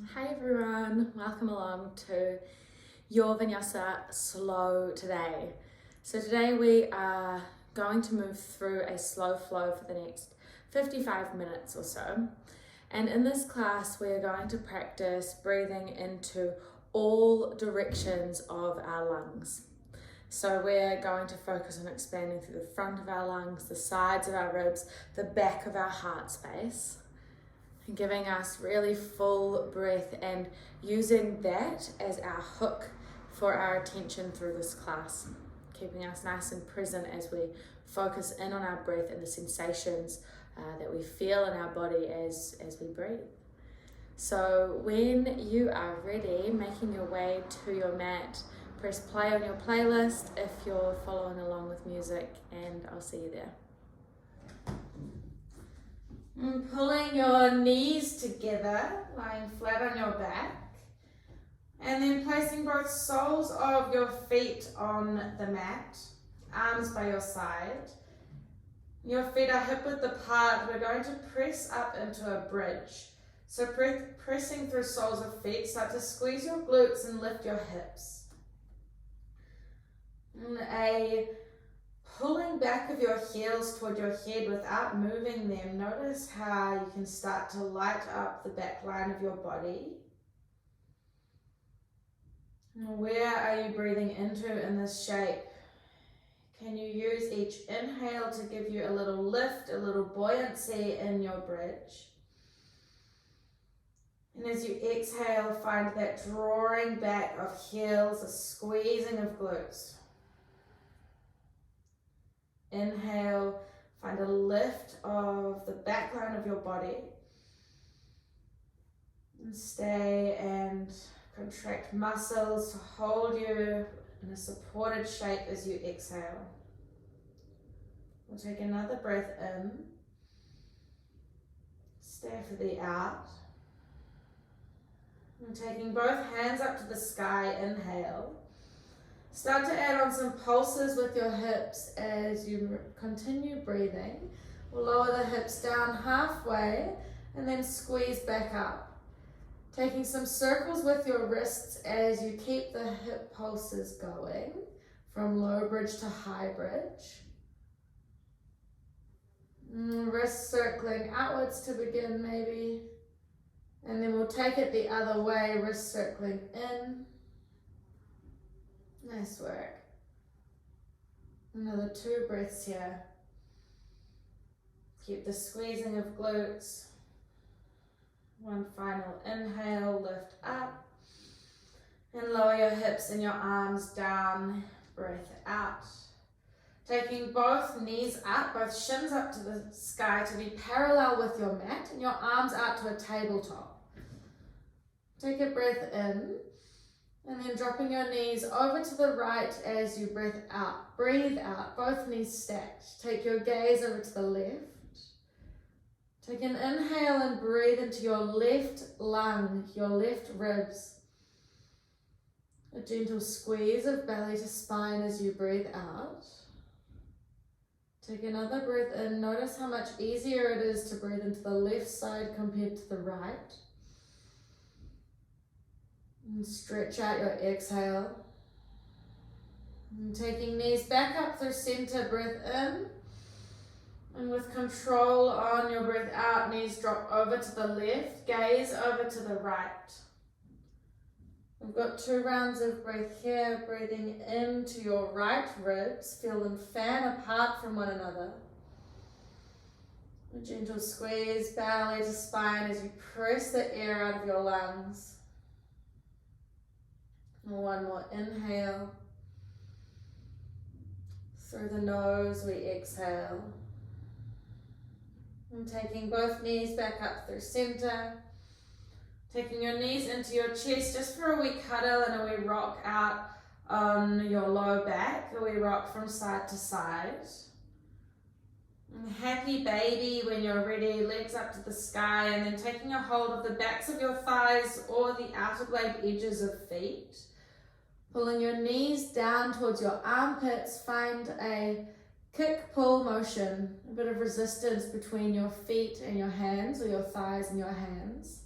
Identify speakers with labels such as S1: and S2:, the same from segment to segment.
S1: Hi everyone, welcome along to your Vinyasa Slow today. So today we are going to move through a slow flow for the next 55 minutes or so. And in this class we are going to practice breathing into all directions of our lungs. So we're going to focus on expanding through the front of our lungs, the sides of our ribs, the back of our heart space, and giving us really full breath and using that as our hook for our attention through this class, keeping us nice and present as we focus in on our breath and the sensations that we feel in our body as we breathe. So when you are ready, making your way to your mat, press play on your playlist if you're following along with music, and I'll see you there. And pulling your knees together, lying flat on your back, and then placing both soles of your feet on the mat, arms by your side. Your feet are hip width apart. We're going to press up into a bridge. So pressing through soles of feet, start to squeeze your glutes and lift your hips. And a pulling back of your heels toward your head without moving them. Notice how you can start to light up the back line of your body. And where are you breathing into in this shape? Can you use each inhale to give you a little lift, a little buoyancy in your bridge? And as you exhale, find that drawing back of heels, a squeezing of glutes. Inhale, find a lift of the back line of your body. And stay and contract muscles to hold you in a supported shape as you exhale. We'll take another breath in. Stay for the out. And taking both hands up to the sky, inhale. Start to add on some pulses with your hips as you continue breathing. We'll lower the hips down halfway and then squeeze back up. Taking some circles with your wrists as you keep the hip pulses going from low bridge to high bridge. Wrists circling outwards to begin maybe. And then we'll take it the other way, wrists circling in. Nice work. Another 2 breaths here. Keep the squeezing of glutes. One final inhale, lift up. And lower your hips and your arms down. Breath out. Taking both knees up, both shins up to the sky to be parallel with your mat and your arms out to a tabletop. Take a breath in. And then dropping your knees over to the right as you breathe out. Breathe out, both knees stacked. Take your gaze over to the left. Take an inhale and breathe into your left lung, your left ribs. A gentle squeeze of belly to spine as you breathe out. Take another breath in. Notice how much easier it is to breathe into the left side compared to the right. And stretch out your exhale. And taking knees back up through center, breath in. And with control on your breath out, knees drop over to the left, gaze over to the right. We've got 2 rounds of breath here, breathing into your right ribs. Feel them fan apart from one another. A gentle squeeze, belly to spine as you press the air out of your lungs. One more inhale. Through the nose, we exhale. And taking both knees back up through center. Taking your knees into your chest just for a wee cuddle and a wee rock out on your low back. A wee rock from side to side. And happy baby when you're ready, legs up to the sky, and then taking a hold of the backs of your thighs or the outer blade edges of feet. Pulling your knees down towards your armpits, find a kick-pull motion, a bit of resistance between your feet and your hands, or your thighs and your hands.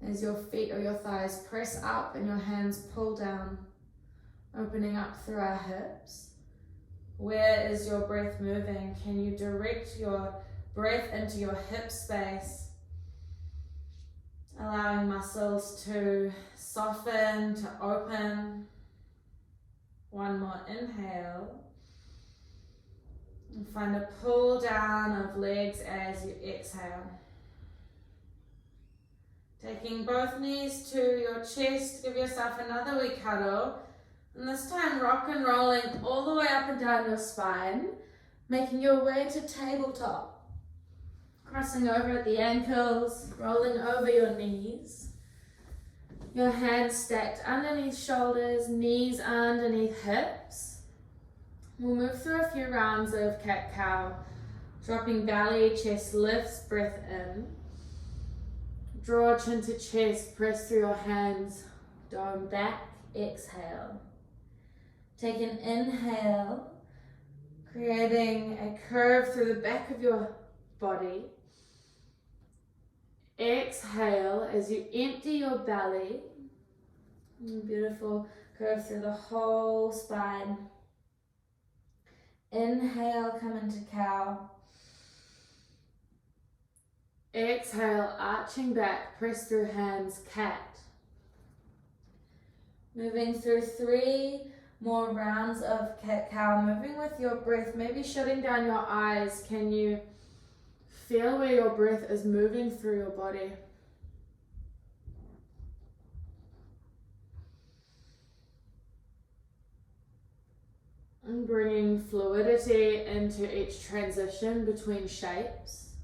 S1: as your feet or your thighs press up and your hands pull down, opening up through our hips. Where is your breath moving? Can you direct your breath into your hip space, allowing muscles to soften, to open? One more inhale. And find a pull down of legs as you exhale. Taking both knees to your chest, give yourself another wee cuddle. And this time rock and rolling all the way up and down your spine, making your way to tabletop. Crossing over at the ankles, rolling over your knees. Your hands stacked underneath shoulders, knees underneath hips. We'll move through a few rounds of cat-cow, dropping belly, chest lifts, breath in. Draw chin to chest, press through your hands, dome back, exhale. Take an inhale, creating a curve through the back of your body. Exhale as you empty your belly. Beautiful curve through the whole spine. Inhale, come into cow. Exhale, arching back, press through hands, cat. Moving through 3 more rounds of cat-cow, moving with your breath, maybe shutting down your eyes. Can you feel where your breath is moving through your body? And bringing fluidity into each transition between shapes.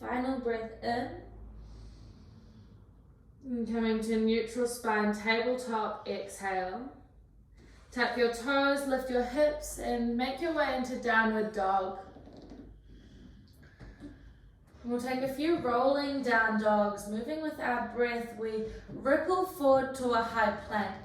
S1: Final breath in. And coming to neutral spine, tabletop, exhale. Tap your toes, lift your hips, and make your way into downward dog. We'll take a few rolling down dogs. Moving with our breath, we ripple forward to a high plank.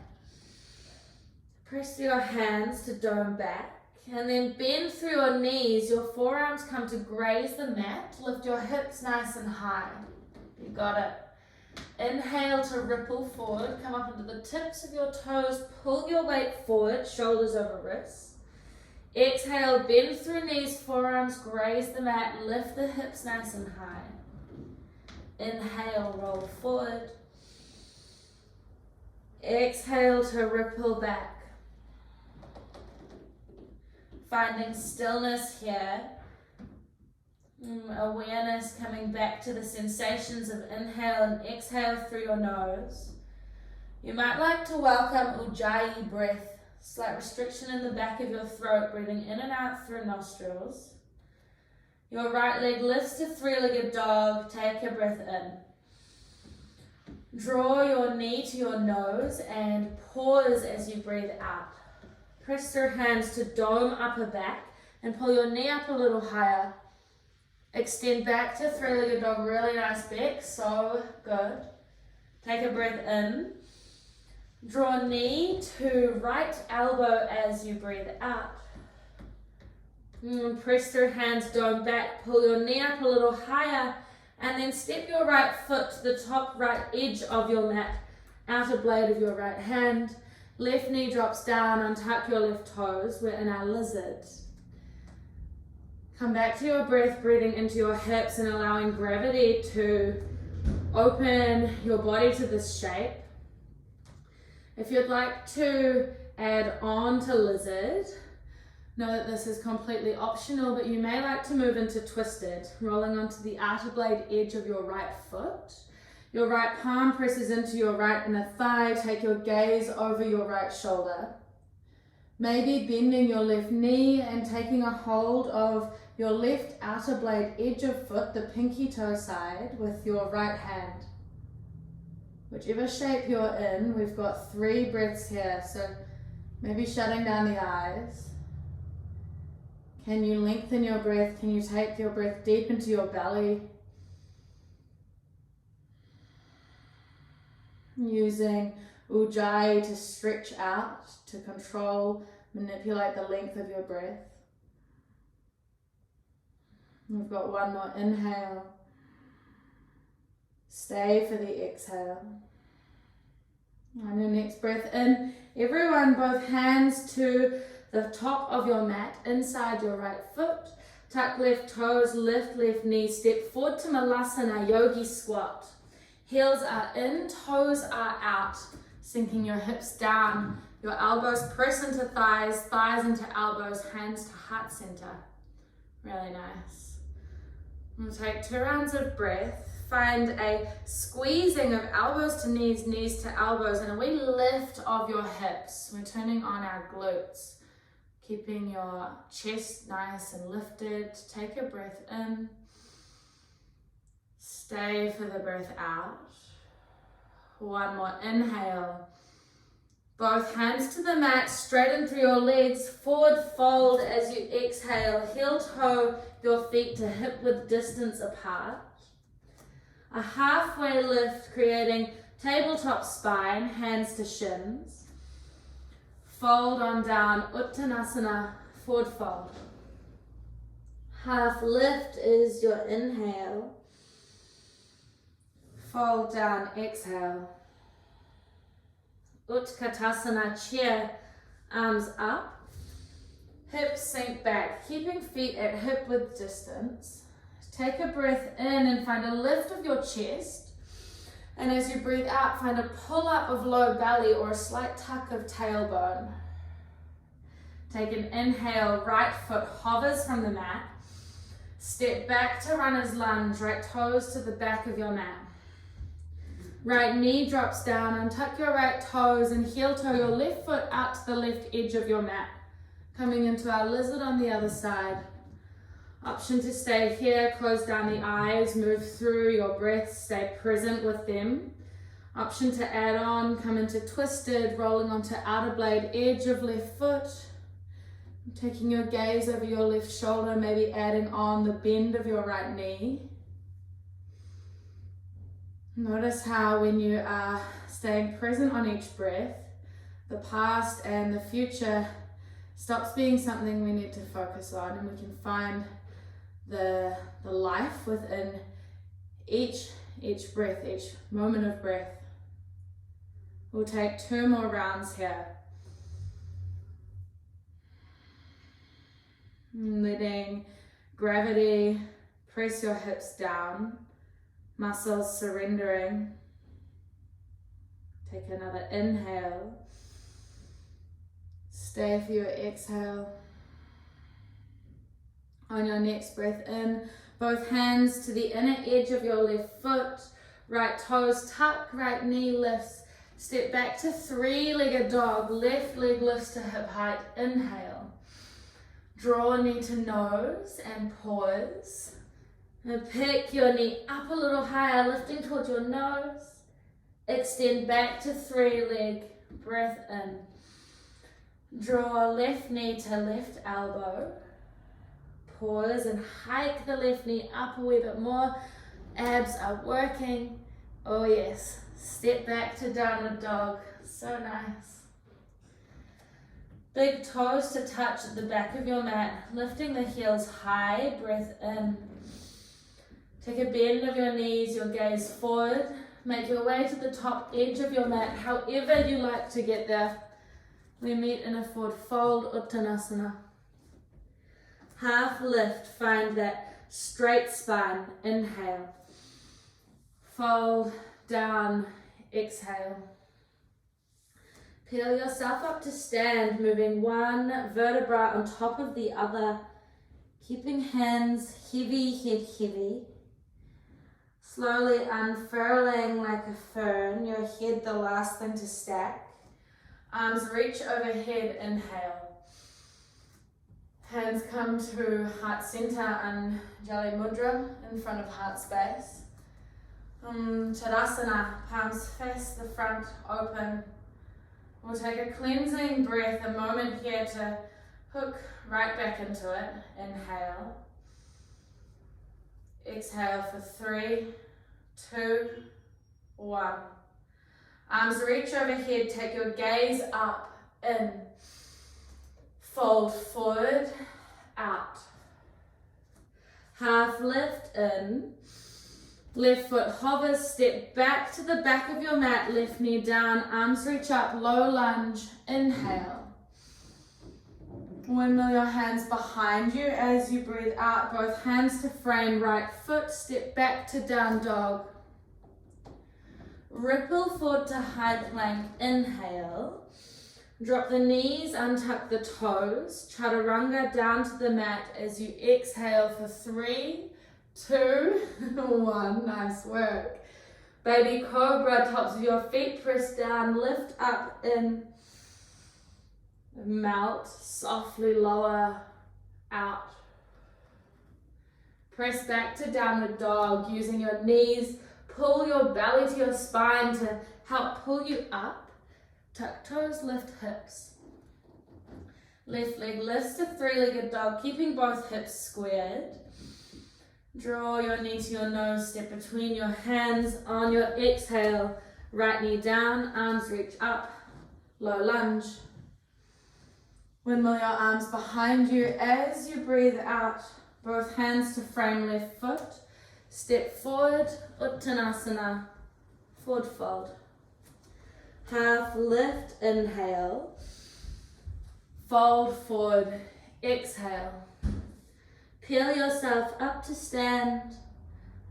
S1: Press your hands to dome back, and then bend through your knees. Your forearms come to graze the mat. Lift your hips nice and high. You got it. Inhale to ripple forward. Come up into the tips of your toes. Pull your weight forward, shoulders over wrists. Exhale, bend through knees, forearms graze the mat. Lift the hips nice and high. Inhale, roll forward. Exhale to ripple back. Finding stillness here. Awareness coming back to the sensations of inhale and exhale through your nose. You might like to welcome Ujjayi breath. Slight restriction in the back of your throat, breathing in and out through nostrils. Your right leg lifts to three-legged dog. Take a breath in. Draw your knee to your nose and pause as you breathe out. Press your hands to dome upper back and pull your knee up a little higher. Extend back to three-legged dog, really nice back, so good. Take a breath in. Draw knee to right elbow as you breathe out. Press through hands, dome back, pull your knee up a little higher, and then step your right foot to the top right edge of your mat, outer blade of your right hand. Left knee drops down, untuck your left toes. We're in our lizard. Come back to your breath, breathing into your hips and allowing gravity to open your body to this shape. If you'd like to add on to lizard, know that this is completely optional, but you may like to move into twisted, rolling onto the outer blade edge of your right foot. Your right palm presses into your right inner thigh. Take your gaze over your right shoulder. Maybe bending your left knee and taking a hold of your left outer blade edge of foot, the pinky toe side, with your right hand. Whichever shape you're in, we've got 3 breaths here, so maybe shutting down the eyes. Can you lengthen your breath? Can you take your breath deep into your belly? Using Ujjayi to stretch out, to control, manipulate the length of your breath. We've got 1 more inhale. Stay for the exhale. On your next breath in, everyone, both hands to the top of your mat, inside your right foot. Tuck left toes, lift left knee, step forward to Malasana, yogi squat. Heels are in, toes are out, sinking your hips down. Your elbows press into thighs, thighs into elbows, hands to heart center. Really nice. We'll take 2 rounds of breath. Find a squeezing of elbows to knees, knees to elbows, and a wee lift of your hips. We're turning on our glutes, keeping your chest nice and lifted. Take a breath in. Stay for the breath out. One more inhale. Both hands to the mat, straighten through your legs, forward fold as you exhale. Heel toe your feet to hip width distance apart. A halfway lift, creating tabletop spine, hands to shins. Fold on down, Uttanasana, forward fold. Half lift is your inhale. Fold down, exhale. Utkatasana, chair, arms up. Hips sink back, keeping feet at hip width distance. Take a breath in and find a lift of your chest. And as you breathe out, find a pull up of low belly or a slight tuck of tailbone. Take an inhale, right foot hovers from the mat. Step back to runner's lunge, right toes to the back of your mat. Right knee drops down, untuck your right toes and heel toe your left foot out to the left edge of your mat. Coming into our lizard on the other side. Option to stay here, close down the eyes, move through your breath, stay present with them. Option to add on, come into twisted, rolling onto outer blade edge of left foot. Taking your gaze over your left shoulder, maybe adding on the bend of your right knee. Notice how when you are staying present on each breath, the past and the future stops being something we need to focus on, and we can find the life within each breath, each moment of breath. We'll take 2 more rounds here. Letting gravity press your hips down, muscles surrendering. Take another inhale. Stay for your exhale. On your next breath in, both hands to the inner edge of your left foot, right toes tuck, right knee lifts. Step back to 3-legged dog, left leg lifts to hip height, inhale. Draw knee to nose and pause. And pick your knee up a little higher, lifting towards your nose. Extend back to 3-leg, breath in. Draw left knee to left elbow. Pause and hike the left knee up a wee bit more. Abs are working. Oh yes. Step back to downward dog. So nice. Big toes to touch at the back of your mat. Lifting the heels high. Breath in. Take a bend of your knees. Your gaze forward. Make your way to the top edge of your mat. However you like to get there. We meet in a forward fold, Uttanasana. Half lift, find that straight spine, inhale. Fold down, exhale. Peel yourself up to stand, moving one vertebra on top of the other. Keeping hands heavy, head heavy. Slowly unfurling like a fern, your head the last thing to stack. Arms reach overhead, inhale. Hands come to heart center, Anjali Mudra in front of heart space. Tadasana, palms face the front, open. We'll take a cleansing breath, a moment here to hook right back into it. Inhale. Exhale for 3, 2, 1. Arms reach overhead, take your gaze up, in. Fold forward, out. Half lift in. Left foot hovers, step back to the back of your mat, left knee down, arms reach up, low lunge, inhale. Windmill your hands behind you as you breathe out, both hands to frame, right foot, step back to down dog. Ripple forward to high plank, inhale. Drop the knees, untuck the toes, chaturanga down to the mat as you exhale for 3, 2, 1, nice work. Baby Cobra, tops of your feet, press down, lift up, in. Melt, softly lower, out. Press back to downward dog, using your knees, pull your belly to your spine to help pull you up. Tuck toes, lift hips. Left leg lifts to three-legged dog, keeping both hips squared. Draw your knee to your nose, step between your hands on your exhale. Right knee down, arms reach up, low lunge. Windmill your arms behind you as you breathe out. Both hands to frame left foot. Step forward, Uttanasana, forward fold. Half lift, inhale. Fold forward, exhale. Peel yourself up to stand.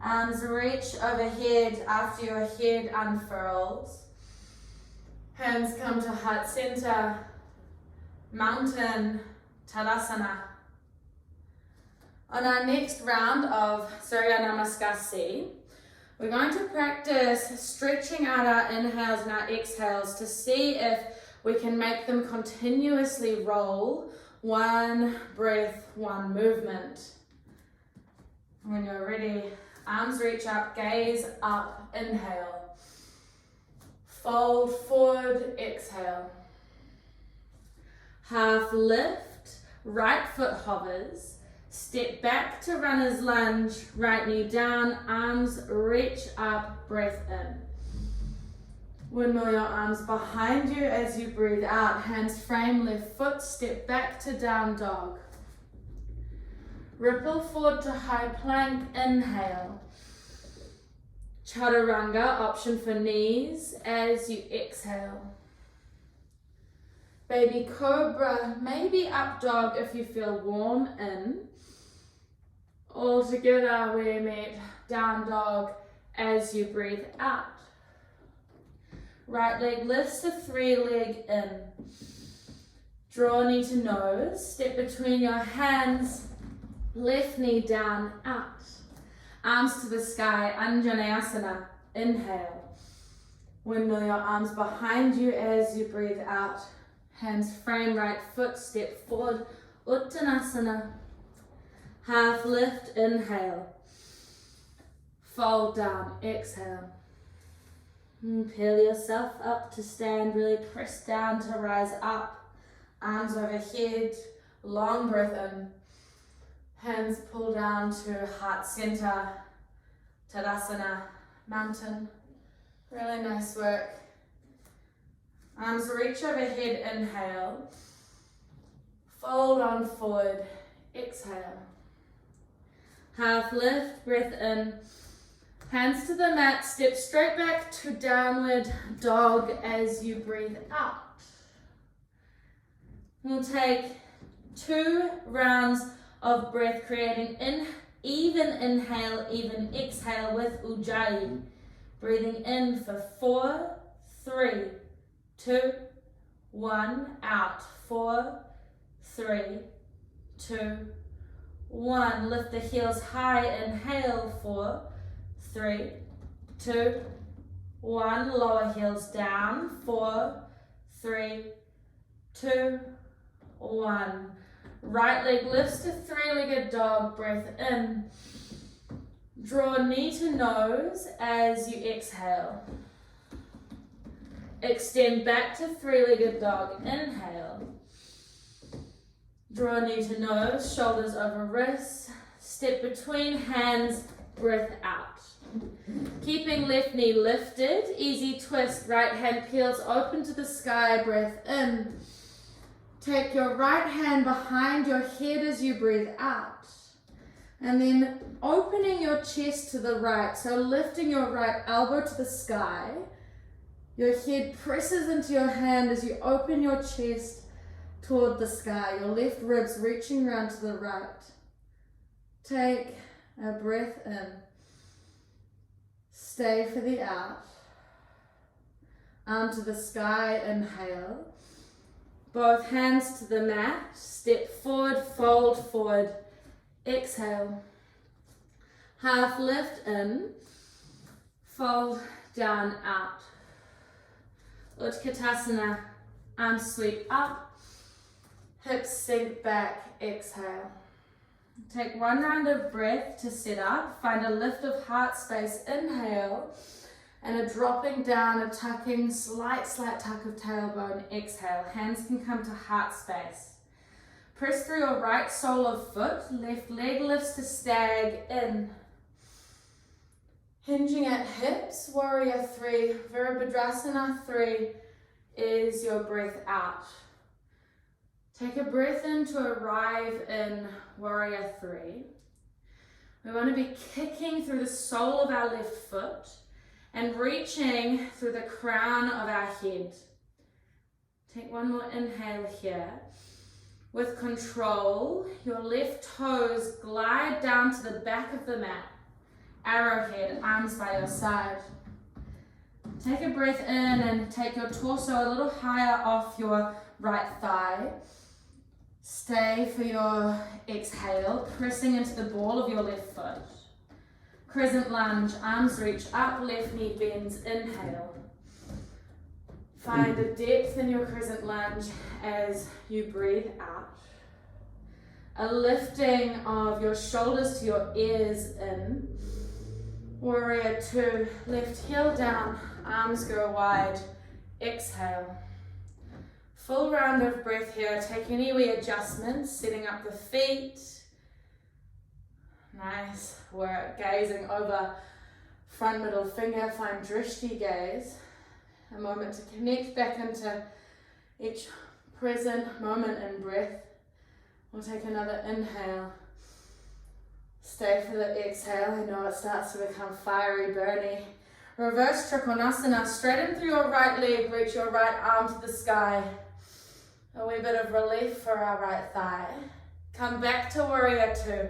S1: Arms reach overhead after your head unfurls. Hands come to heart center. Mountain Tadasana. On our next round of Surya Namaskar, we're going to practice stretching out our inhales and our exhales to see if we can make them continuously roll. One breath, one movement. When you're ready, arms reach up, gaze up, inhale. Fold forward, exhale. Half lift, right foot hovers, step back to runner's lunge, right knee down, arms reach up, breath in. Windmill your arms behind you as you breathe out, hands frame left foot, step back to down dog. Ripple forward to high plank, inhale. Chaturanga, option for knees as you exhale. Baby Cobra, maybe up dog if you feel warm in. All together we meet down dog as you breathe out. Right leg lifts to three leg in. Draw knee to nose, step between your hands, left knee down, out. Arms to the sky, Untitled, inhale. Windmill your arms behind you as you breathe out. Hands frame right foot, step forward, Uttanasana. Half lift, inhale. Fold down, exhale. And peel yourself up to stand, really press down to rise up. Arms overhead, long breath in. Hands pull down to heart center, Tadasana, mountain. Really nice work. Arms reach overhead, inhale. Fold on forward, exhale. Half lift, breath in. Hands to the mat, step straight back to downward dog as you breathe out. We'll take 2 rounds of breath, creating even inhale, even exhale with Ujjayi. Breathing in for 4, 3, 2, 1, out. 4, 3, 2, 1. Lift the heels high, inhale, 4, 3, 2, 1. Lower heels down, 4, 3, 2, 1. Right leg lifts to three-legged dog, breath in. Draw knee to nose as you exhale. Extend back to three-legged dog, inhale. Draw knee to nose, shoulders over wrists. Step between hands, breath out. Keeping left knee lifted, easy twist, right hand peels open to the sky, breath in. Take your right hand behind your head as you breathe out. And then opening your chest to the right, so lifting your right elbow to the sky. Your head presses into your hand as you open your chest toward the sky. Your left ribs reaching around to the right. Take a breath in. Stay for the out. Arm to the sky, inhale. Both hands to the mat. Step forward, fold forward. Exhale. Half lift in. Fold down, out. Uttanasana, arms sweep up. Hips sink back, exhale. Take one round of breath to sit up. Find a lift of heart space, inhale. And a dropping down, a tucking, slight tuck of tailbone, exhale. Hands can come to heart space. Press through your right sole of foot. Left leg lifts to stag, in. Hinging at hips, warrior 3. Virabhadrasana 3 is your breath out. Take a breath in to arrive in warrior 3. We want to be kicking through the sole of our left foot and reaching through the crown of our head. Take one more inhale here. With control, your left toes glide down to the back of the mat. Arrowhead, arms by your side. Take a breath in and take your torso a little higher off your right thigh. Stay for your exhale, pressing into the ball of your left foot. Crescent lunge, arms reach up, left knee bends, inhale. Find a depth in your crescent lunge as you breathe out. A lifting of your shoulders to your ears, in. Warrior 2, left heel down, arms go wide, exhale. Full round of breath here, take any wee adjustments, setting up the feet. Nice work, gazing over front middle finger, find drishti gaze. A moment to connect back into each present moment in breath. We'll take another inhale. Stay for the exhale. I know it starts to become fiery, burny. Reverse Trikonasana. Straighten through your right leg. Reach your right arm to the sky. A wee bit of relief for our right thigh. Come back to warrior 2.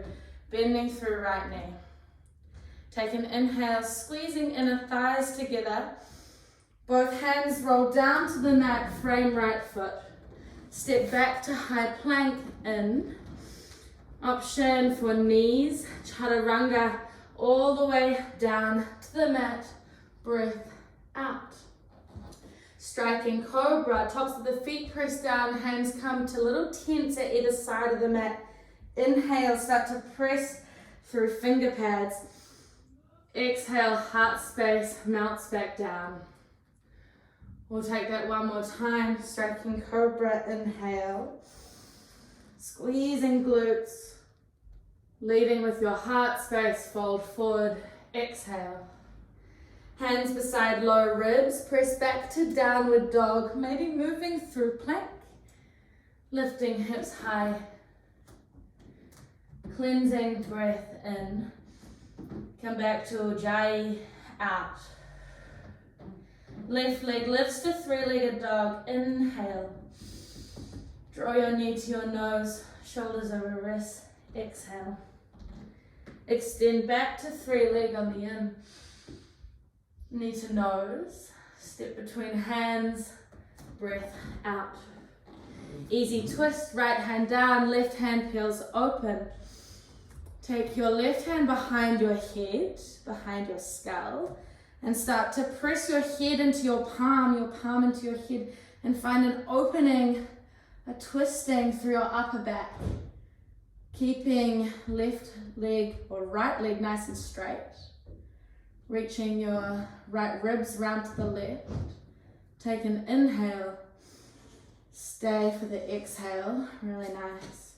S1: Bending through right knee. Take an inhale, squeezing inner thighs together. Both hands roll down to the mat, frame right foot. Step back to high plank, in. Option for knees, chaturanga, all the way down to the mat, breath out. Striking cobra, tops of the feet press down, hands come to little tents at either side of the mat. Inhale, start to press through finger pads. Exhale, heart space, melts back down. We'll take that one more time, striking cobra, inhale. Squeezing glutes. Leading with your heart space, fold forward, exhale. Hands beside low ribs, press back to downward dog, maybe moving through plank. Lifting hips high. Cleansing breath in. Come back to Ujjayi, out. Left leg lifts to three-legged dog, inhale. Draw your knee to your nose, shoulders over wrists, exhale. Extend back to three-leg on the in. Knee to nose, step between hands, breath out. Easy twist, right hand down, left hand peels open. Take your left hand behind your head, behind your skull, and start to press your head into your palm into your head, and find an opening, a twisting through your upper back. Keeping left leg or right leg nice and straight. Reaching your right ribs round to the left. Take an inhale. Stay for the exhale, really nice.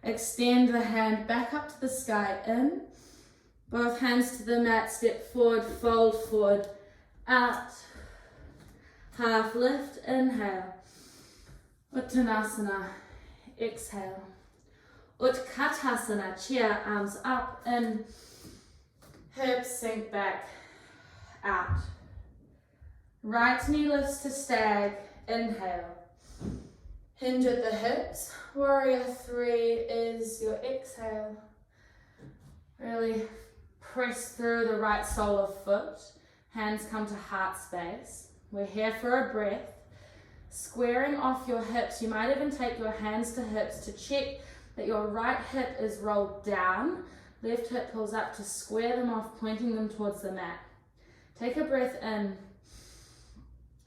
S1: Extend the hand back up to the sky, in. Both hands to the mat, step forward, fold forward, out. Half lift, inhale. Uttanasana, exhale. Uttanasana, chair, arms up, in. Hips sink back, out. Right knee lifts to stag, inhale. Hinge at the hips. Warrior 3 is your exhale. Really press through the right sole of foot. Hands come to heart space. We're here for a breath. Squaring off your hips. You might even take your hands to hips to check that your right hip is rolled down. Left hip pulls up to square them off, pointing them towards the mat. Take a breath in.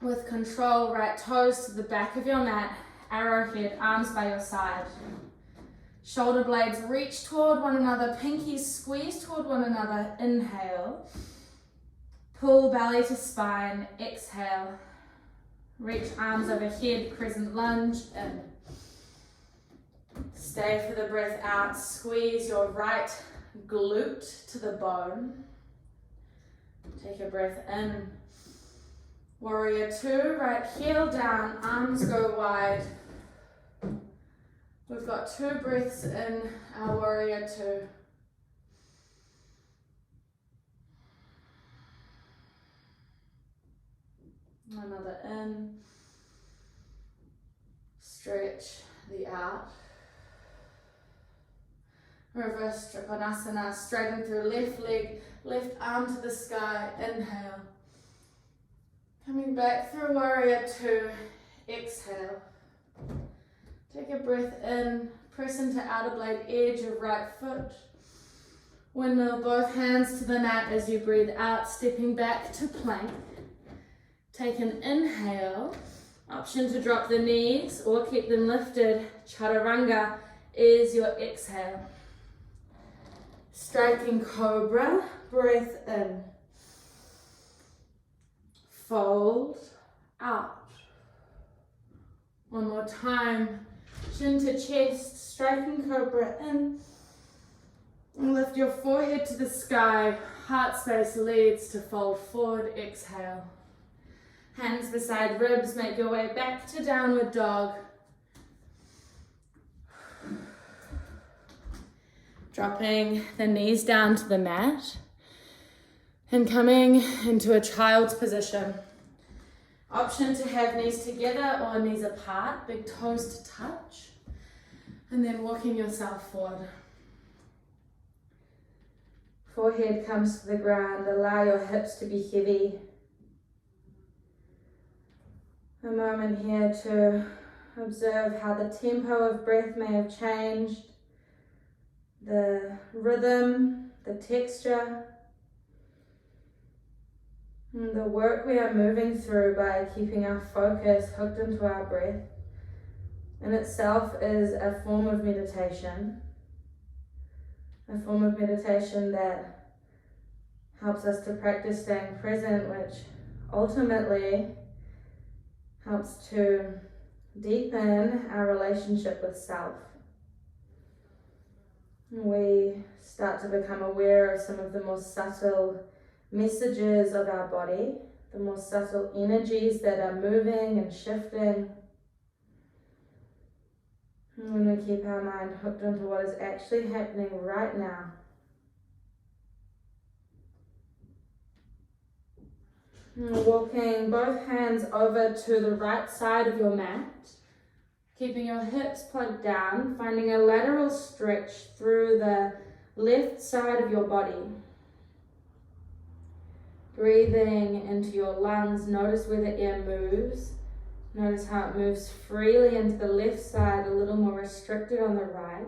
S1: With control, right toes to the back of your mat. Arrowhead, arms by your side. Shoulder blades reach toward one another. Pinkies squeeze toward one another. Inhale. Pull belly to spine. Exhale. Reach arms overhead. Crescent lunge. In. Stay for the breath out. Squeeze your right glute to the bone. Take a breath in. Warrior 2, right heel down, arms go wide. We've got 2 breaths in our Warrior 2. Another in. Stretch the out. Reverse Uttanasana, straighten through left leg, left arm to the sky, inhale. Coming back through Warrior 2, exhale. Take a breath in, press into outer blade edge of right foot. Windmill both hands to the mat as you breathe out, stepping back to plank. Take an inhale, option to drop the knees or keep them lifted. Chaturanga is your exhale. Striking Cobra, breath in. Fold out. One more time. Chin to chest, striking Cobra in. And lift your forehead to the sky. Heart space leads to fold forward. Exhale. Hands beside ribs. Make your way back to downward dog. Dropping the knees down to the mat. And coming into a child's position. Option to have knees together or knees apart, big toes to touch. And then walking yourself forward. Forehead comes to the ground, allow your hips to be heavy. A moment here to observe how the tempo of breath may have changed, the rhythm, the texture, and the work we are moving through by keeping our focus hooked into our breath in itself is a form of meditation. A form of meditation that helps us to practice staying present, which ultimately helps to deepen our relationship with self. We start to become aware of some of the more subtle messages of our body, the more subtle energies that are moving and shifting. And when we keep our mind hooked onto what is actually happening right now. And walking both hands over to the right side of your mat, keeping your hips plugged down, finding a lateral stretch through the left side of your body. Breathing into your lungs, notice where the air moves. Notice how it moves freely into the left side, a little more restricted on the right.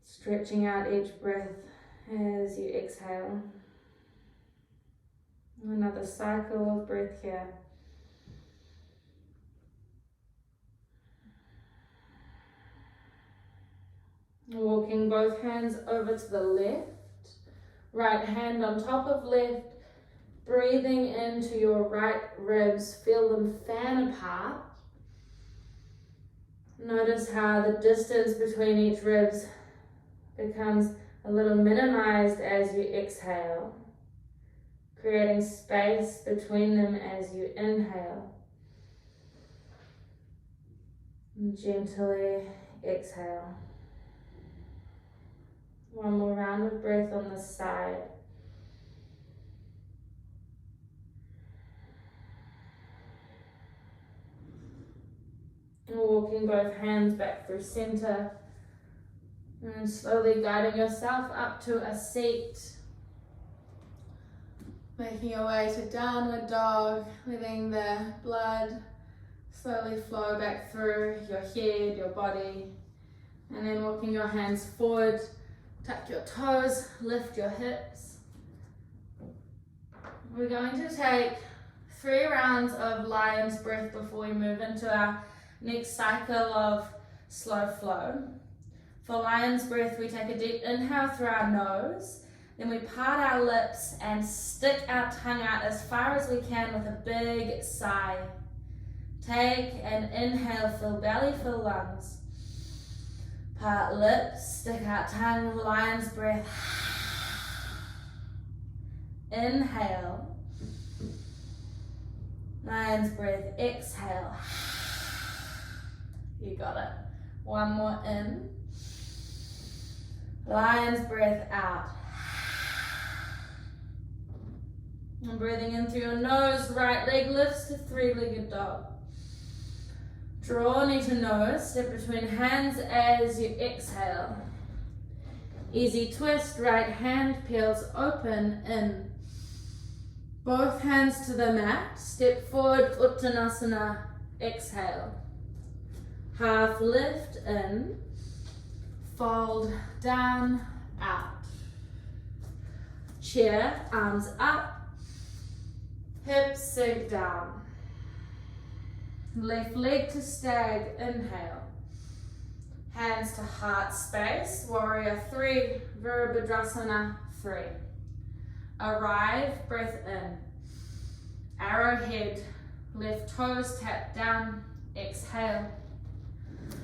S1: Stretching out each breath as you exhale. Another cycle of breath here. Walking both hands over to the left. Right hand on top of left, breathing into your right ribs, feel them fan apart. Notice how the distance between each ribs becomes a little minimized as you exhale, creating space between them as you inhale. And gently exhale. One more round of breath on this side. And walking both hands back through center. And slowly guiding yourself up to a seat. Making your way to downward dog, letting the blood slowly flow back through your head, your body. And then walking your hands forward, tuck your toes, lift your hips. We're going to take 3 rounds of lion's breath before we move into our next cycle of slow flow. For lion's breath, we take a deep inhale through our nose, then we part our lips and stick our tongue out as far as we can with a big sigh. Take an inhale, fill belly, fill lungs. Part lips, stick out tongue, lion's breath. Inhale. Lion's breath, exhale. You got it. One more in. Lion's breath out. And breathing in through your nose, right leg lifts to 3-legged dog. Draw knee to nose, step between hands as you exhale. Easy twist, right hand peels open, in. Both hands to the mat, step forward, Uttanasana, exhale. Half lift, in. Fold down, out. Chair, arms up, hips sink down. Left leg to stag, inhale. Hands to heart space, warrior 3, Virabhadrasana 3. Arrive, breath in. Arrowhead, left toes tap down, exhale.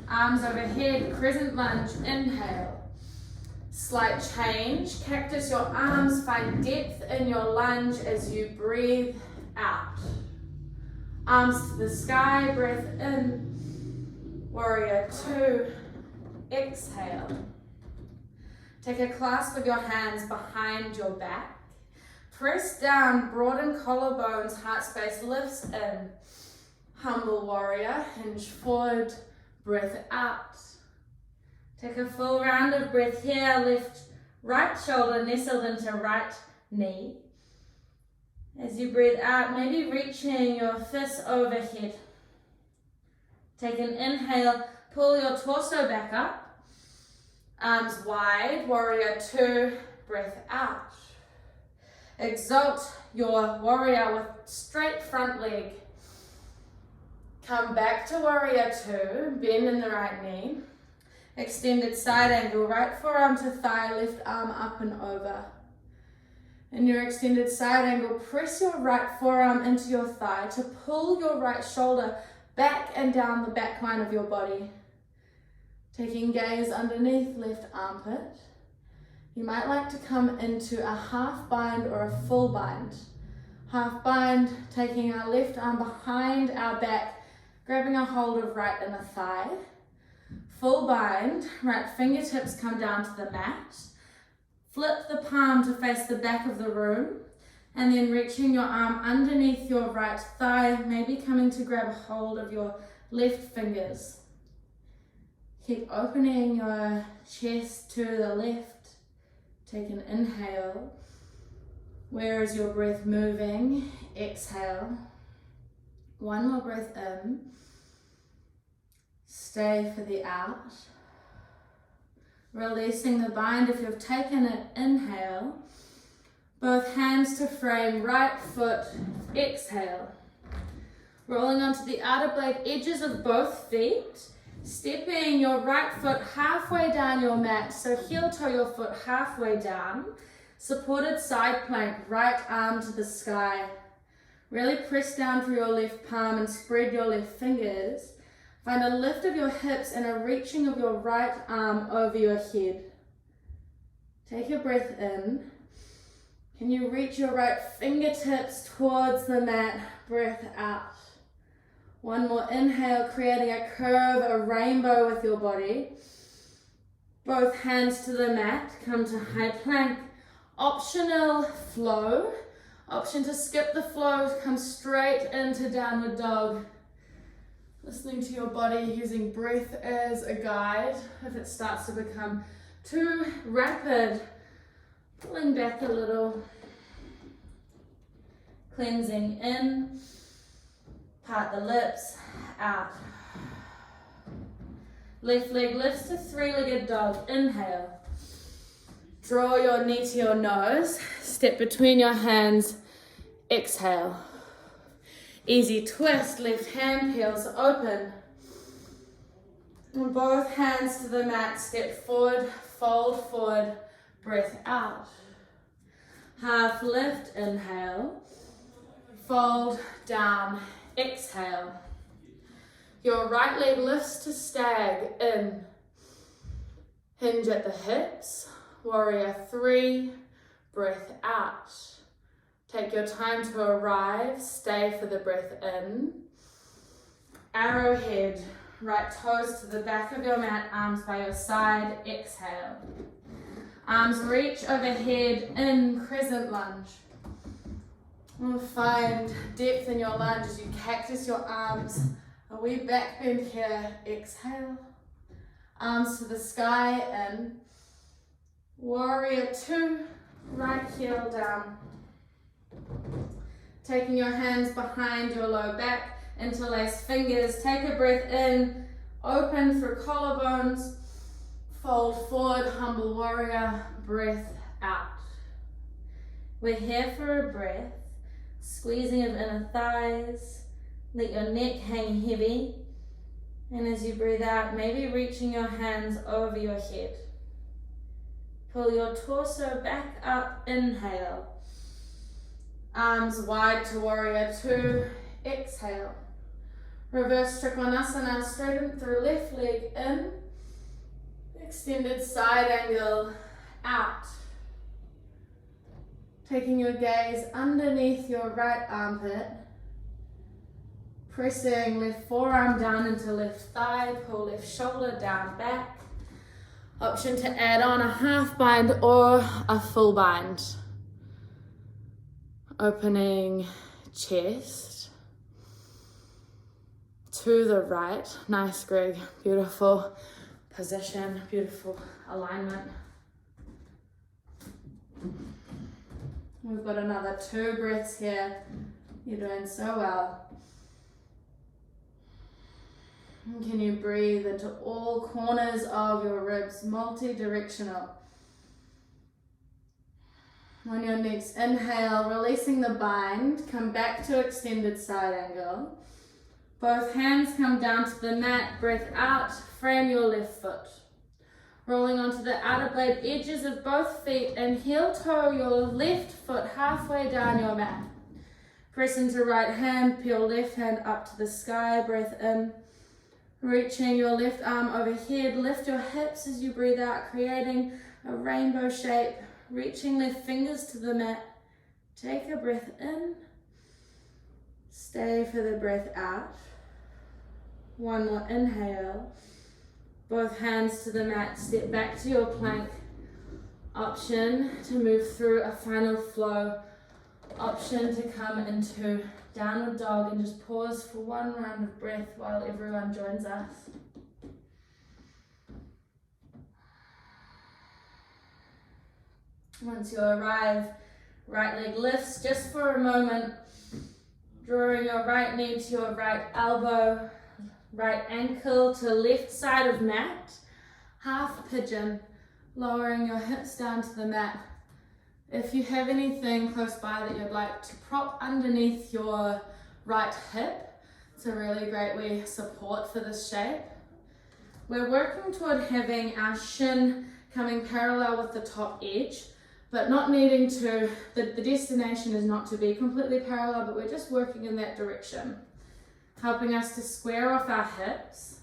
S1: Arms overhead, crescent lunge, inhale. Slight change, cactus your arms, find depth in your lunge as you breathe out. Arms to the sky, breath in. Warrior 2, exhale. Take a clasp of your hands behind your back. Press down, broaden collarbones, heart space lifts in. Humble warrior, hinge forward, breath out. Take a full round of breath here, left right shoulder nestled into right knee. As you breathe out, maybe reaching your fists overhead. Take an inhale, pull your torso back up. Arms wide, warrior 2, breath out. Exalt your warrior with straight front leg. Come back to warrior 2, bend in the right knee. Extended side angle, right forearm to thigh, left arm up and over. In your extended side angle, press your right forearm into your thigh to pull your right shoulder back and down the back line of your body. Taking gaze underneath left armpit. You might like to come into a half bind or a full bind. Half bind, taking our left arm behind our back, grabbing a hold of right inner thigh. Full bind, right fingertips come down to the mat. Flip the palm to face the back of the room, and then reaching your arm underneath your right thigh, maybe coming to grab a hold of your left fingers. Keep opening your chest to the left. Take an inhale. Where is your breath moving? Exhale. One more breath in. Stay for the out. Releasing the bind if you've taken it, inhale. Both hands to frame, right foot, exhale. Rolling onto the outer blade edges of both feet. Stepping your right foot halfway down your mat, so heel toe your foot halfway down. Supported side plank, right arm to the sky. Really press down through your left palm and spread your left fingers. Find a lift of your hips and a reaching of your right arm over your head. Take a breath in. Can you reach your right fingertips towards the mat? Breath out. One more inhale, creating a curve, a rainbow with your body. Both hands to the mat, come to high plank. Optional flow. Option to skip the flow, come straight into downward dog. Listening to your body, using breath as a guide. If it starts to become too rapid, pulling back a little. Cleansing in. Part the lips, out. Left leg lifts to three-legged dog. Inhale. Draw your knee to your nose. Step between your hands. Exhale. Easy twist. Left hand peels open. And both hands to the mat. Step forward. Fold forward. Breath out. Half lift. Inhale. Fold down. Exhale. Your right leg lifts to stag. In. Hinge at the hips. Warrior 3. Breath out. Take your time to arrive. Stay for the breath in. Arrowhead. Right toes to the back of your mat. Arms by your side. Exhale. Arms reach overhead. In. Crescent lunge. We'll find depth in your lunge as you cactus your arms. A wee back bend here. Exhale. Arms to the sky. In. Warrior 2. Right heel down. Taking your hands behind your low back. Interlace fingers. Take a breath in. Open through collarbones. Fold forward. Humble warrior. Breath out. We're here for a breath. Squeezing of inner thighs. Let your neck hang heavy. And as you breathe out, maybe reaching your hands over your head. Pull your torso back up. Inhale. Arms wide to warrior 2. Exhale. Reverse Trikonasana. Straighten through left leg. In. Extended side angle. Out. Taking your gaze underneath your right armpit. Pressing left forearm down into left thigh. Pull left shoulder down back. Option to add on a half bind or a full bind. Opening chest to the right. Nice, Greg. Beautiful position, beautiful alignment. We've got another 2 breaths here. You're doing so well. And can you breathe into all corners of your ribs, multi-directional. On your next inhale, releasing the bind, come back to extended side angle. Both hands come down to the mat, breath out, frame your left foot. Rolling onto the outer blade edges of both feet and heel toe your left foot halfway down your mat. Press into right hand, peel left hand up to the sky, breath in. Reaching your left arm overhead, lift your hips as you breathe out, creating a rainbow shape. Reaching left fingers to the mat. Take a breath in. Stay for the breath out. One more inhale. Both hands to the mat, step back to your plank. Option to move through a final flow. Option to come into downward dog and just pause for one round of breath while everyone joins us. Once you arrive, right leg lifts just for a moment, drawing your right knee to your right elbow, right ankle to left side of mat, half pigeon, lowering your hips down to the mat. If you have anything close by that you'd like to prop underneath your right hip, it's a really great way support for this shape. We're working toward having our shin coming parallel with the top edge, but not needing to, the destination is not to be completely parallel, but we're just working in that direction. Helping us to square off our hips.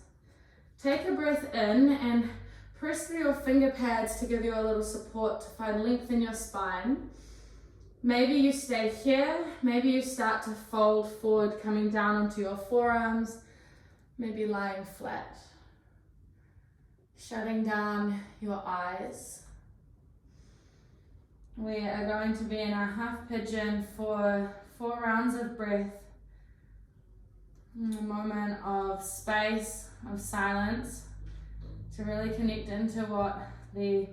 S1: Take a breath in and press through your finger pads to give you a little support to find length in your spine. Maybe you stay here, maybe you start to fold forward, coming down onto your forearms, maybe lying flat. Shutting down your eyes. We are going to be in our half pigeon for 4 rounds of breath. A moment of space, of silence, to really connect into what the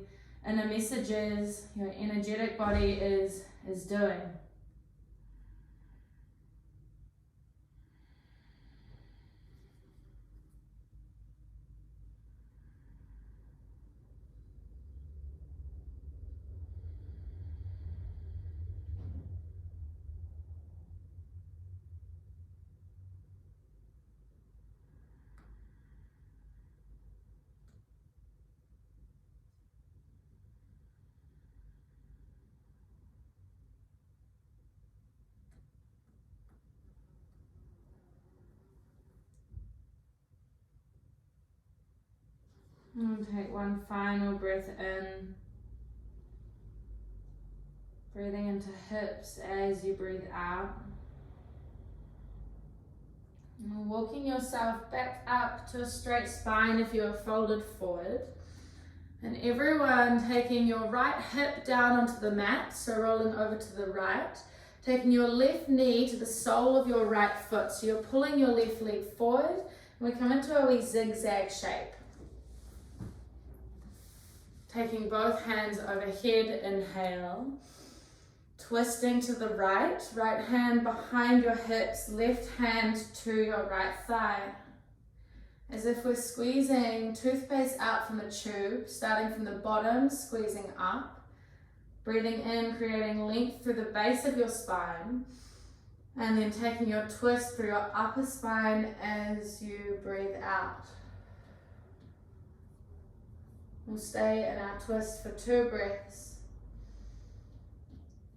S1: inner message is, your energetic body is doing. And take one final breath in. Breathing into hips as you breathe out. And walking yourself back up to a straight spine if you are folded forward. And everyone taking your right hip down onto the mat, so rolling over to the right. Taking your left knee to the sole of your right foot, so you're pulling your left leg forward. And we come into a wee zigzag shape. Taking both hands overhead, inhale. Twisting to the right, right hand behind your hips, left hand to your right thigh. As if we're squeezing toothpaste out from the tube, starting from the bottom, squeezing up. Breathing in, creating length through the base of your spine. And then taking your twist through your upper spine as you breathe out. We'll stay in our twist for 2 breaths.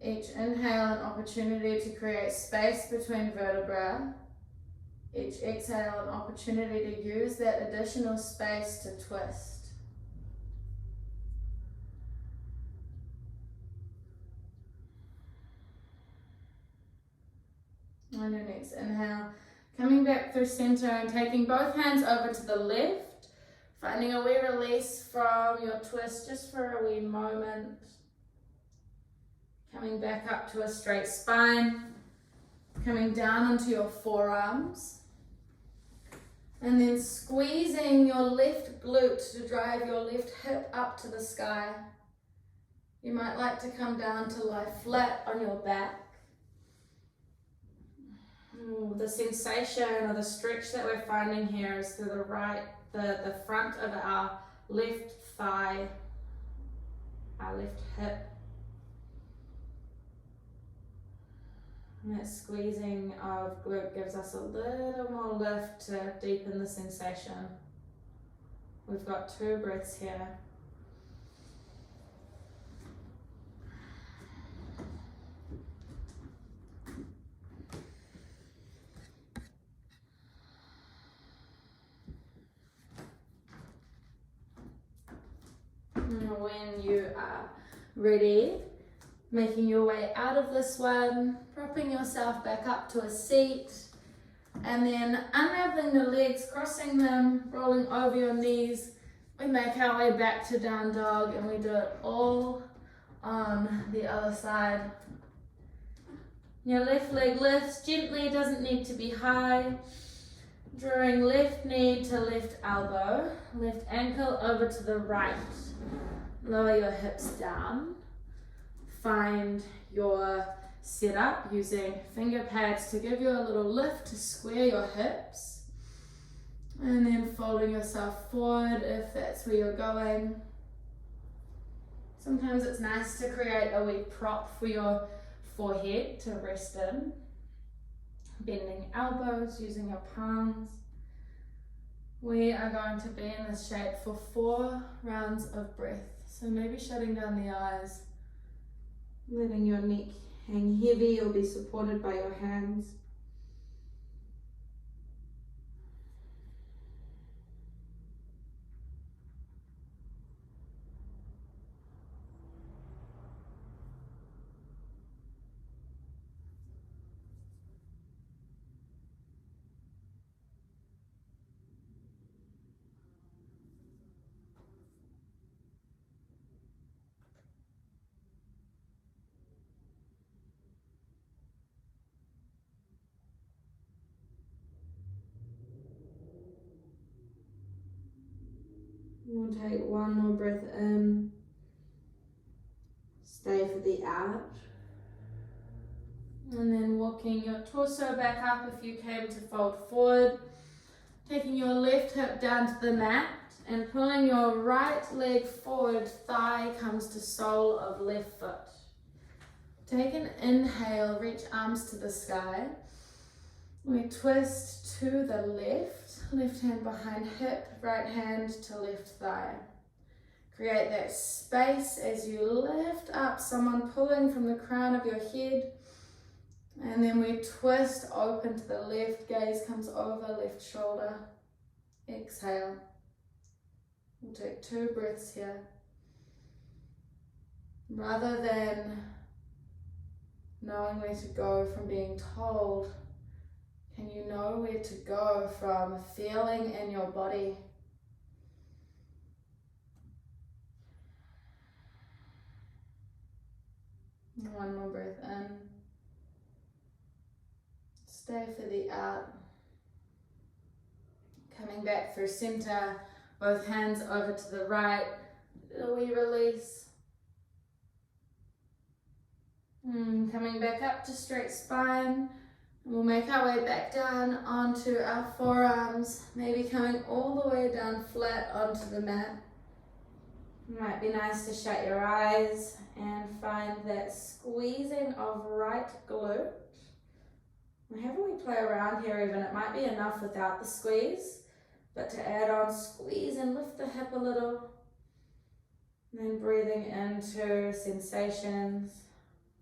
S1: Each inhale, an opportunity to create space between vertebrae. Each exhale, an opportunity to use that additional space to twist. On your next inhale, coming back through center and taking both hands over to the left, finding a wee release from your twist just for a wee moment. Coming back up to a straight spine, coming down onto your forearms, and then squeezing your left glute to drive your left hip up to the sky. You might like to come down to lie flat on your back. The sensation or the stretch that we're finding here is through the front of our left thigh, our left hip. And that squeezing of glute gives us a little more lift to deepen the sensation. We've got 2 breaths here. And when you are ready, making your way out of this one, propping yourself back up to a seat, and then unraveling the legs, crossing them, rolling over your knees. We make our way back to down dog, and we do it all on the other side. Your left leg lifts gently, doesn't need to be high. Drawing left knee to left elbow, left ankle over to the right. Lower your hips down. Find your setup using finger pads to give you a little lift to square your hips. And then folding yourself forward if that's where you're going. Sometimes it's nice to create a wee prop for your forehead to rest in. Bending elbows, using your palms. We are going to be in this shape for 4 rounds of breath. So maybe shutting down the eyes. Letting your neck hang heavy or be supported by your hands. We'll take one more breath in. Stay for the out. And then walking your torso back up if you came to fold forward. Taking your left hip down to the mat and pulling your right leg forward, thigh comes to sole of left foot. Take an inhale, reach arms to the sky. We twist to the left hand behind hip, right hand to left thigh. Create that space as you lift up, someone pulling from the crown of your head. And then we twist open to the left, gaze comes over left shoulder. Exhale. We'll take 2 breaths here. Rather than knowing where to go from being told, can you know where to go from feeling in your body? One more breath in. Stay for the out. Coming back through center, both hands over to the right. We release. Coming back up to straight spine. We'll make our way back down onto our forearms, maybe coming all the way down flat onto the mat. It might be nice to shut your eyes and find that squeezing of right glute. However we play around here even, it might be enough without the squeeze, but to add on squeeze and lift the hip a little. And then breathing into sensations,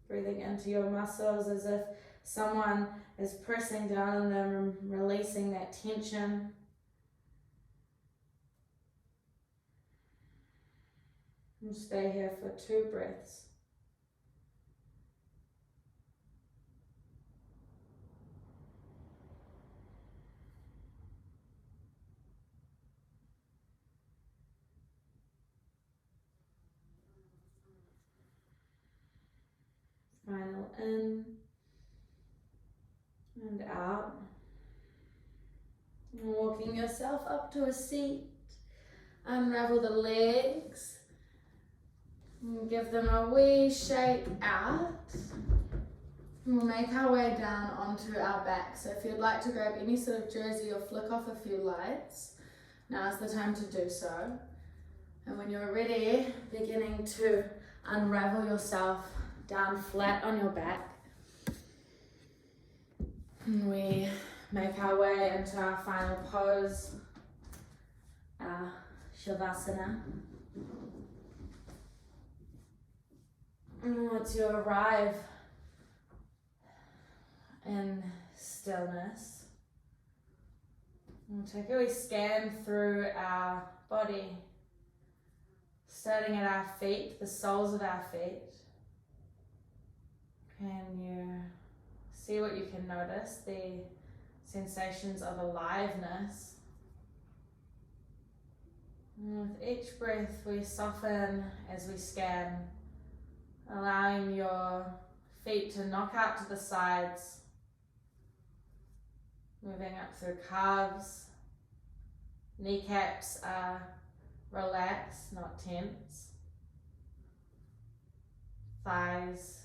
S1: breathing into your muscles as if someone is pressing down on them and releasing that tension. And stay here for 2 breaths. Final in and out. And walking yourself up to a seat. Unravel the legs. And give them a wee shake out. And we'll make our way down onto our back. So if you'd like to grab any sort of jersey or flick off a few lights, now's the time to do so. And when you're ready, beginning to unravel yourself down flat on your back. And we make our way into our final pose, our Shavasana. And once you arrive in stillness, we'll take a wee scan through our body, starting at our feet, the soles of our feet. Can you see what you can notice, the sensations of aliveness? And with each breath we soften as we scan, allowing your feet to knock out to the sides, moving up through calves. Kneecaps are relaxed, not tense. Thighs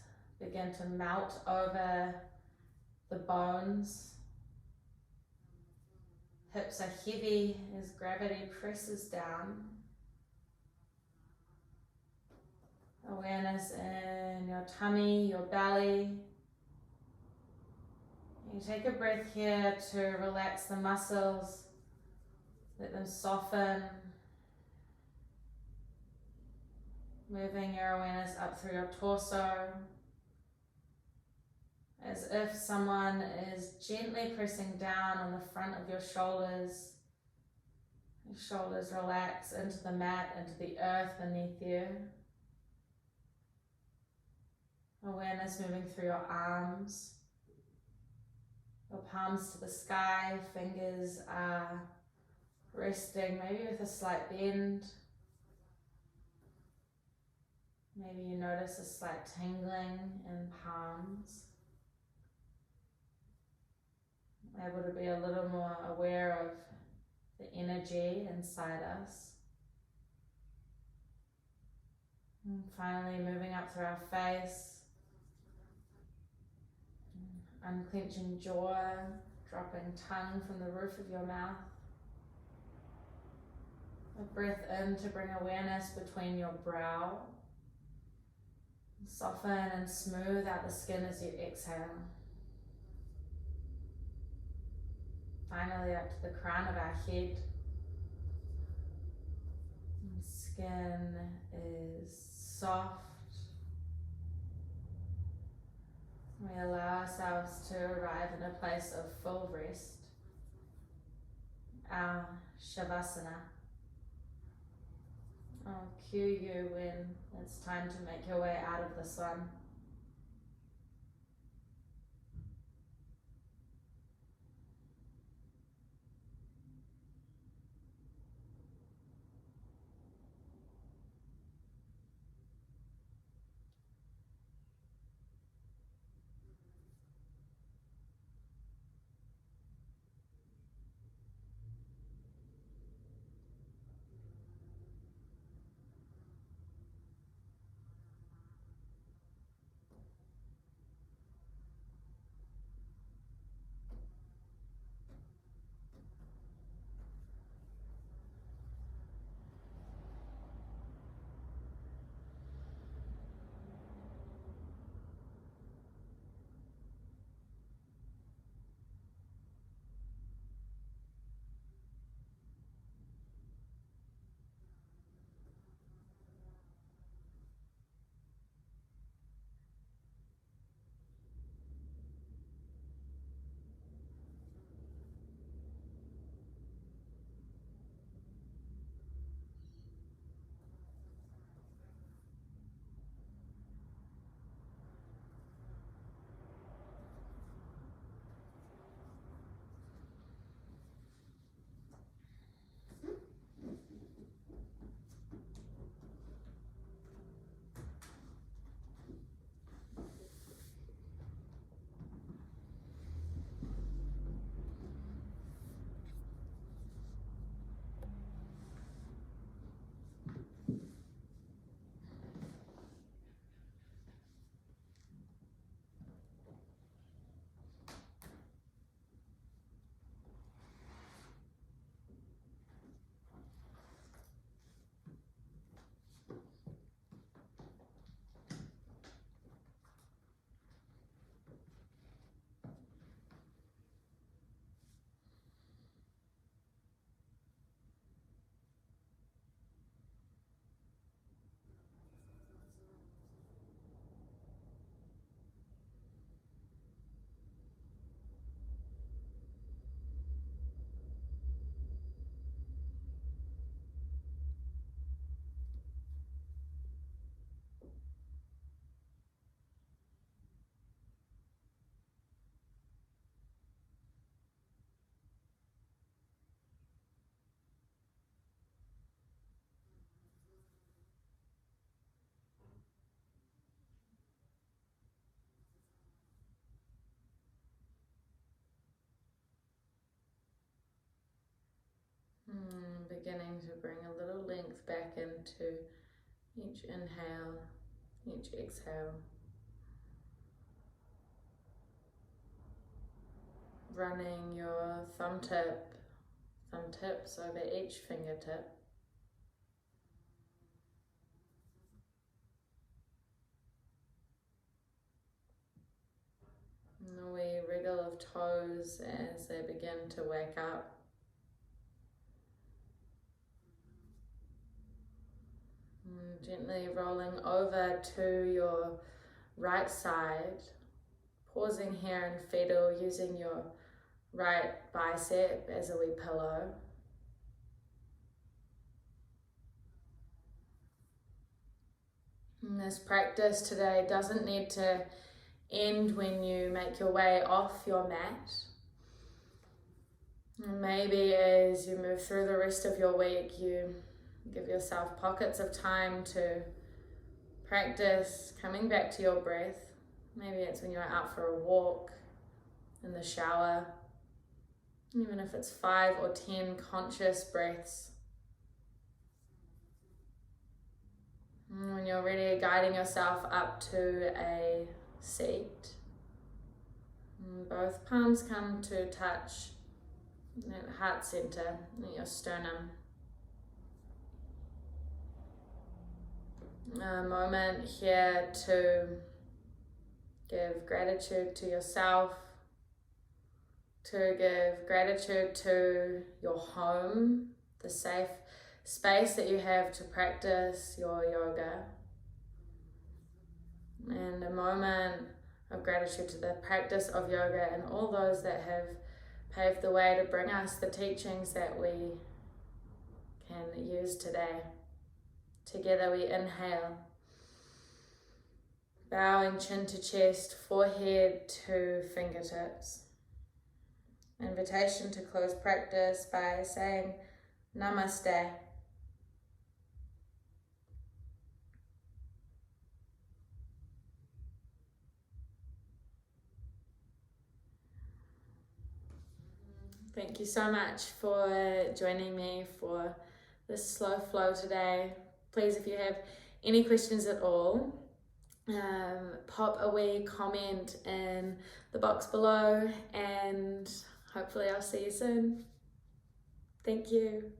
S1: begin to melt over the bones. Hips are heavy as gravity presses down. Awareness in your tummy, your belly. You take a breath here to relax the muscles, let them soften. Moving your awareness up through your torso, as if someone is gently pressing down on the front of your shoulders. Your shoulders relax into the mat, into the earth beneath you. Awareness moving through your arms, your palms to the sky, fingers are resting, maybe with a slight bend. Maybe you notice a slight tingling in palms. Able to be a little more aware of the energy inside us. And finally moving up through our face, unclenching jaw, dropping tongue from the roof of your mouth. A breath in to bring awareness between your brow. Soften and smooth out the skin as you exhale. Finally up to the crown of our head. The skin is soft. We allow ourselves to arrive in a place of full rest. Our Shavasana. I'll cue you when it's time to make your way out of this one. Beginning to bring a little length back into each inhale, each exhale. Running your thumb tips over each fingertip. And a wee wriggle of toes as they begin to wake up. And gently rolling over to your right side, pausing here in fetal, using your right bicep as a wee pillow. And this practice today doesn't need to end when you make your way off your mat. And maybe as you move through the rest of your week, you give yourself pockets of time to practice coming back to your breath. Maybe it's when you're out for a walk, in the shower, even if it's 5 or 10 conscious breaths. And when you're ready, guiding yourself up to a seat. And both palms come to touch that heart center in your sternum. A moment here to give gratitude to yourself, to give gratitude to your home, the safe space that you have to practice your yoga. And a moment of gratitude to the practice of yoga and all those that have paved the way to bring us the teachings that we can use today. Together we inhale, bowing chin to chest, forehead to fingertips. Invitation to close practice by saying Namaste. Thank you so much for joining me for this slow flow today. Please, if you have any questions at all, pop a wee comment in the box below, and hopefully I'll see you soon. Thank you.